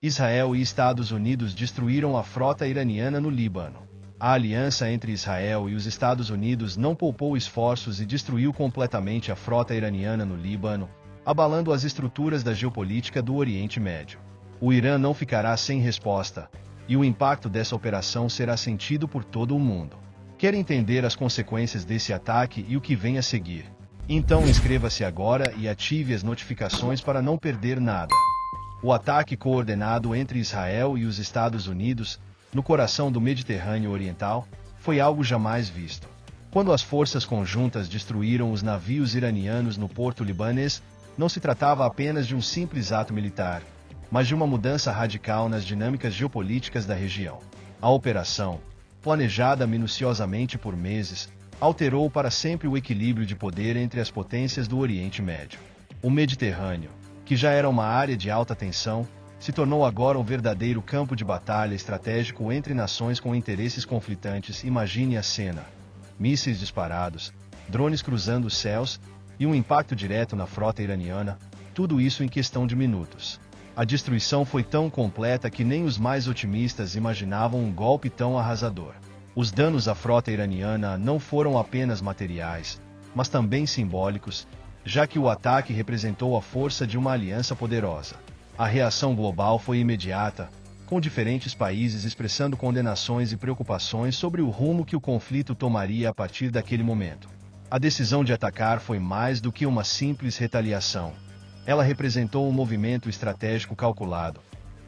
Israel e Estados Unidos destruíram a frota iraniana no Líbano. A aliança entre Israel e os Estados Unidos não poupou esforços e destruiu completamente a frota iraniana no Líbano, abalando as estruturas da geopolítica do Oriente Médio. O Irã não ficará sem resposta, e o impacto dessa operação será sentido por todo o mundo. Quer entender as consequências desse ataque e o que vem a seguir? Então inscreva-se agora e ative as notificações para não perder nada. O ataque coordenado entre Israel e os Estados Unidos, no coração do Mediterrâneo Oriental, foi algo jamais visto. Quando as forças conjuntas destruíram os navios iranianos no porto libanês, não se tratava apenas de um simples ato militar, mas de uma mudança radical nas dinâmicas geopolíticas da região. A operação, planejada minuciosamente por meses, alterou para sempre o equilíbrio de poder entre as potências do Oriente Médio. O Mediterrâneo, que já era uma área de alta tensão, se tornou agora um verdadeiro campo de batalha estratégico entre nações com interesses conflitantes. Imagine a cena: mísseis disparados, drones cruzando os céus e um impacto direto na frota iraniana, tudo isso em questão de minutos. A destruição foi tão completa que nem os mais otimistas imaginavam um golpe tão arrasador. Os danos à frota iraniana não foram apenas materiais, mas também simbólicos, já que o ataque representou a força de uma aliança poderosa. A reação global foi imediata, com diferentes países expressando condenações e preocupações sobre o rumo que o conflito tomaria a partir daquele momento. A decisão de atacar foi mais do que uma simples retaliação. Ela representou um movimento estratégico calculado.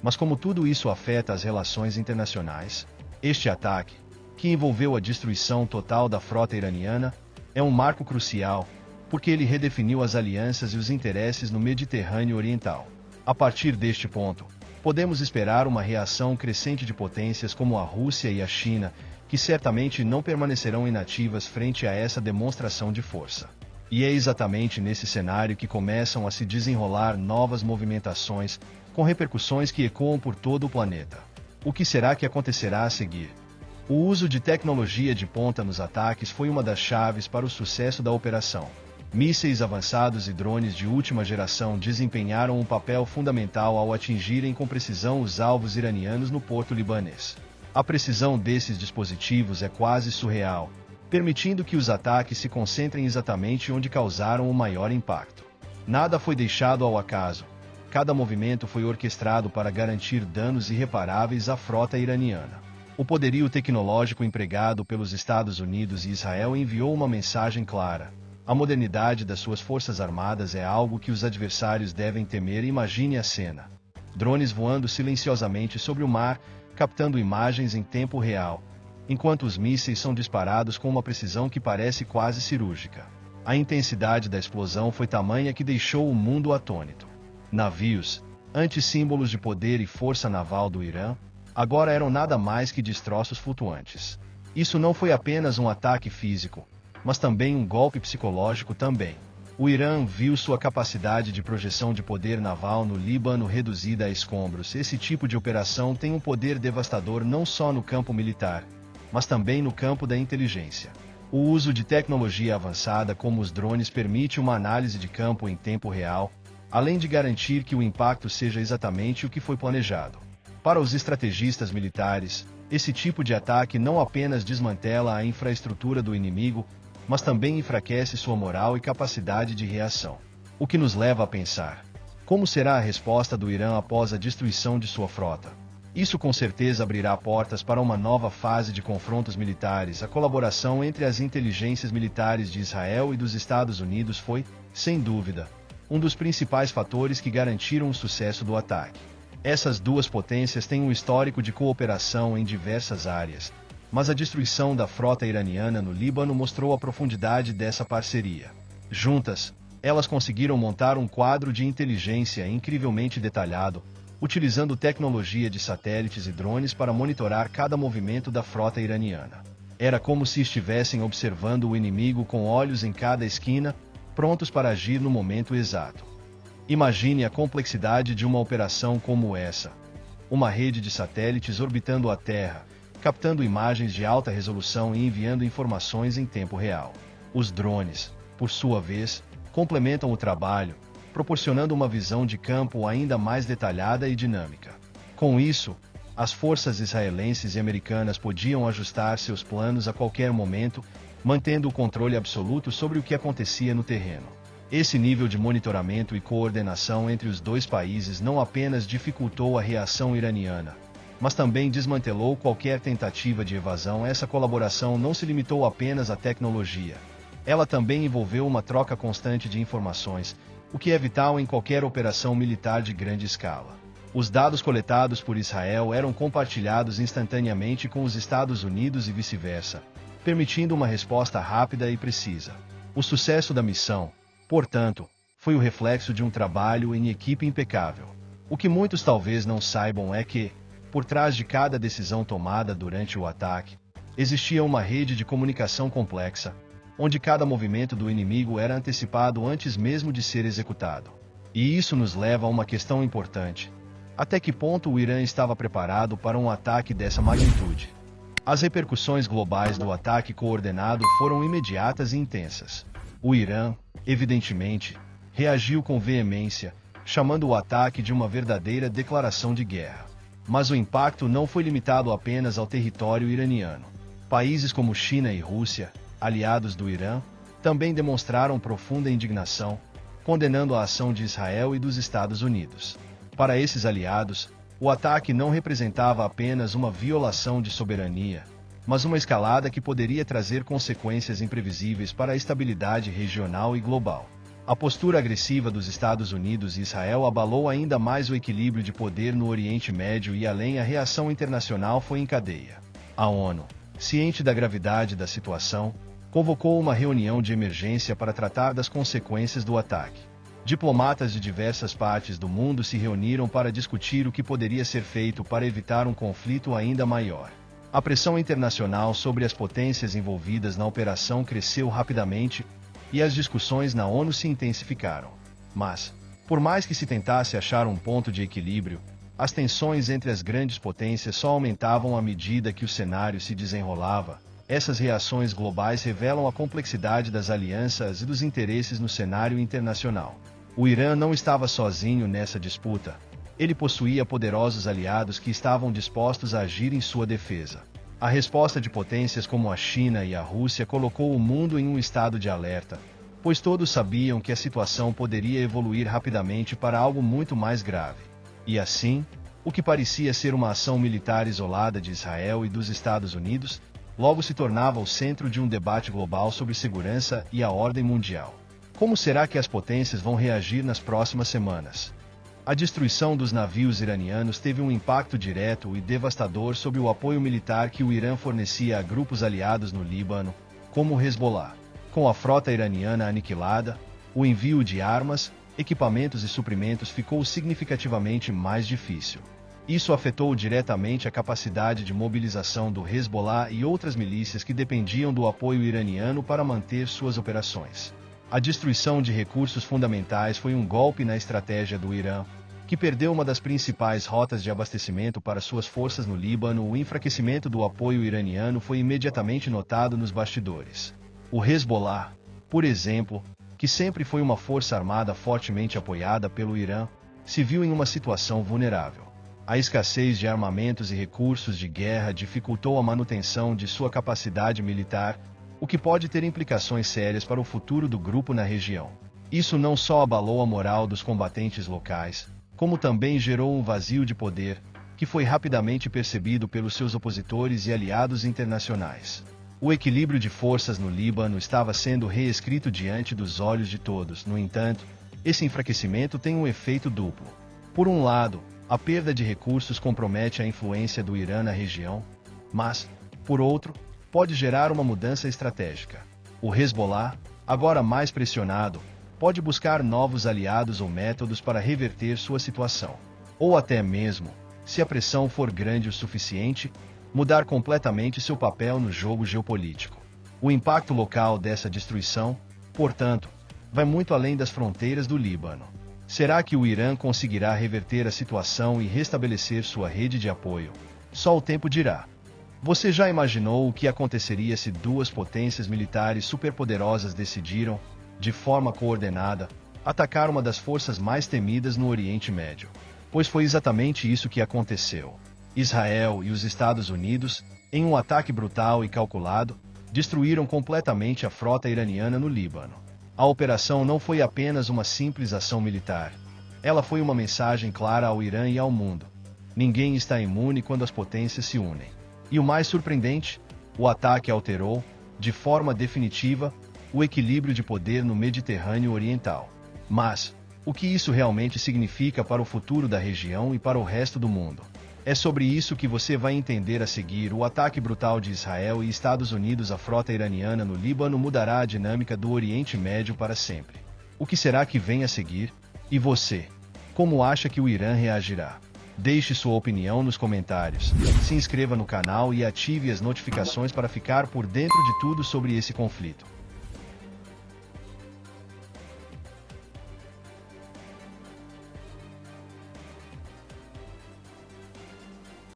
Mas como tudo isso afeta as relações internacionais, este ataque, que envolveu a destruição total da frota iraniana, é um marco crucial, porque ele redefiniu as alianças e os interesses no Mediterrâneo Oriental. A partir deste ponto, podemos esperar uma reação crescente de potências como a Rússia e a China, que certamente não permanecerão inativas frente a essa demonstração de força. E é exatamente nesse cenário que começam a se desenrolar novas movimentações, com repercussões que ecoam por todo o planeta. O que será que acontecerá a seguir? O uso de tecnologia de ponta nos ataques foi uma das chaves para o sucesso da operação. Mísseis avançados e drones de última geração desempenharam um papel fundamental ao atingirem com precisão os alvos iranianos no porto libanês. A precisão desses dispositivos é quase surreal, permitindo que os ataques se concentrem exatamente onde causaram o maior impacto. Nada foi deixado ao acaso. Cada movimento foi orquestrado para garantir danos irreparáveis à frota iraniana. O poderio tecnológico empregado pelos Estados Unidos e Israel enviou uma mensagem clara: a modernidade das suas forças armadas é algo que os adversários devem temer. Imagine a cena: drones voando silenciosamente sobre o mar, captando imagens em tempo real, enquanto os mísseis são disparados com uma precisão que parece quase cirúrgica. A intensidade da explosão foi tamanha que deixou o mundo atônito. Navios, antissímbolos de poder e força naval do Irã, agora eram nada mais que destroços flutuantes. Isso não foi apenas um ataque físico, mas também um golpe psicológico também. O Irã viu sua capacidade de projeção de poder naval no Líbano reduzida a escombros. Esse tipo de operação tem um poder devastador não só no campo militar, mas também no campo da inteligência. O uso de tecnologia avançada como os drones permite uma análise de campo em tempo real, além de garantir que o impacto seja exatamente o que foi planejado. Para os estrategistas militares, esse tipo de ataque não apenas desmantela a infraestrutura do inimigo, mas também enfraquece sua moral e capacidade de reação. O que nos leva a pensar: como será a resposta do Irã após a destruição de sua frota? Isso com certeza abrirá portas para uma nova fase de confrontos militares. A colaboração entre as inteligências militares de Israel e dos Estados Unidos foi, sem dúvida, um dos principais fatores que garantiram o sucesso do ataque. Essas duas potências têm um histórico de cooperação em diversas áreas, mas a destruição da frota iraniana no Líbano mostrou a profundidade dessa parceria. Juntas, elas conseguiram montar um quadro de inteligência incrivelmente detalhado, utilizando tecnologia de satélites e drones para monitorar cada movimento da frota iraniana. Era como se estivessem observando o inimigo com olhos em cada esquina, prontos para agir no momento exato. Imagine a complexidade de uma operação como essa. Uma rede de satélites orbitando a Terra, captando imagens de alta resolução e enviando informações em tempo real. Os drones, por sua vez, complementam o trabalho, proporcionando uma visão de campo ainda mais detalhada e dinâmica. Com isso, as forças israelenses e americanas podiam ajustar seus planos a qualquer momento, mantendo o controle absoluto sobre o que acontecia no terreno. Esse nível de monitoramento e coordenação entre os dois países não apenas dificultou a reação iraniana, mas também desmantelou qualquer tentativa de evasão. Essa colaboração não se limitou apenas à tecnologia. Ela também envolveu uma troca constante de informações, o que é vital em qualquer operação militar de grande escala. Os dados coletados por Israel eram compartilhados instantaneamente com os Estados Unidos e vice-versa, permitindo uma resposta rápida e precisa. O sucesso da missão, portanto, foi o reflexo de um trabalho em equipe impecável. O que muitos talvez não saibam é que, por trás de cada decisão tomada durante o ataque, existia uma rede de comunicação complexa, onde cada movimento do inimigo era antecipado antes mesmo de ser executado. E isso nos leva a uma questão importante: até que ponto o Irã estava preparado para um ataque dessa magnitude? As repercussões globais do ataque coordenado foram imediatas e intensas. O Irã, evidentemente, reagiu com veemência, chamando o ataque de uma verdadeira declaração de guerra. Mas o impacto não foi limitado apenas ao território iraniano. Países como China e Rússia, aliados do Irã, também demonstraram profunda indignação, condenando a ação de Israel e dos Estados Unidos. Para esses aliados, o ataque não representava apenas uma violação de soberania, mas uma escalada que poderia trazer consequências imprevisíveis para a estabilidade regional e global. A postura agressiva dos Estados Unidos e Israel abalou ainda mais o equilíbrio de poder no Oriente Médio e além a reação internacional foi em cadeia. A ONU, ciente da gravidade da situação, convocou uma reunião de emergência para tratar das consequências do ataque. Diplomatas de diversas partes do mundo se reuniram para discutir o que poderia ser feito para evitar um conflito ainda maior. A pressão internacional sobre as potências envolvidas na operação cresceu rapidamente e as discussões na ONU se intensificaram. Mas, por mais que se tentasse achar um ponto de equilíbrio, as tensões entre as grandes potências só aumentavam à medida que o cenário se desenrolava. Essas reações globais revelam a complexidade das alianças e dos interesses no cenário internacional. O Irã não estava sozinho nessa disputa. Ele possuía poderosos aliados que estavam dispostos a agir em sua defesa. A resposta de potências como a China e a Rússia colocou o mundo em um estado de alerta, pois todos sabiam que a situação poderia evoluir rapidamente para algo muito mais grave. E assim, o que parecia ser uma ação militar isolada de Israel e dos Estados Unidos, logo se tornava o centro de um debate global sobre segurança e a ordem mundial. Como será que as potências vão reagir nas próximas semanas? A destruição dos navios iranianos teve um impacto direto e devastador sobre o apoio militar que o Irã fornecia a grupos aliados no Líbano, como o Hezbollah. Com a frota iraniana aniquilada, o envio de armas, equipamentos e suprimentos ficou significativamente mais difícil. Isso afetou diretamente a capacidade de mobilização do Hezbollah e outras milícias que dependiam do apoio iraniano para manter suas operações. A destruição de recursos fundamentais foi um golpe na estratégia do Irã, que perdeu uma das principais rotas de abastecimento para suas forças no Líbano. O enfraquecimento do apoio iraniano foi imediatamente notado nos bastidores. O Hezbollah, por exemplo, que sempre foi uma força armada fortemente apoiada pelo Irã, se viu em uma situação vulnerável. A escassez de armamentos e recursos de guerra dificultou a manutenção de sua capacidade militar, o que pode ter implicações sérias para o futuro do grupo na região. Isso não só abalou a moral dos combatentes locais, como também gerou um vazio de poder, que foi rapidamente percebido pelos seus opositores e aliados internacionais. O equilíbrio de forças no Líbano estava sendo reescrito diante dos olhos de todos. No entanto, esse enfraquecimento tem um efeito duplo. Por um lado, a perda de recursos compromete a influência do Irã na região, mas, por outro, pode gerar uma mudança estratégica. O Hezbollah, agora mais pressionado, pode buscar novos aliados ou métodos para reverter sua situação. Ou até mesmo, se a pressão for grande o suficiente, mudar completamente seu papel no jogo geopolítico. O impacto local dessa destruição, portanto, vai muito além das fronteiras do Líbano. Será que o Irã conseguirá reverter a situação e restabelecer sua rede de apoio? Só o tempo dirá. Você já imaginou o que aconteceria se duas potências militares superpoderosas decidiram, de forma coordenada, atacar uma das forças mais temidas no Oriente Médio? Pois foi exatamente isso que aconteceu. Israel e os Estados Unidos, em um ataque brutal e calculado, destruíram completamente a frota iraniana no Líbano. A operação não foi apenas uma simples ação militar. Ela foi uma mensagem clara ao Irã e ao mundo. Ninguém está imune quando as potências se unem. E o mais surpreendente, o ataque alterou, de forma definitiva, o equilíbrio de poder no Mediterrâneo Oriental. Mas, o que isso realmente significa para o futuro da região e para o resto do mundo? É sobre isso que você vai entender a seguir. O ataque brutal de Israel e Estados Unidos à frota iraniana no Líbano mudará a dinâmica do Oriente Médio para sempre. O que será que vem a seguir? E você? Como acha que o Irã reagirá? Deixe sua opinião nos comentários, se inscreva no canal e ative as notificações para ficar por dentro de tudo sobre esse conflito.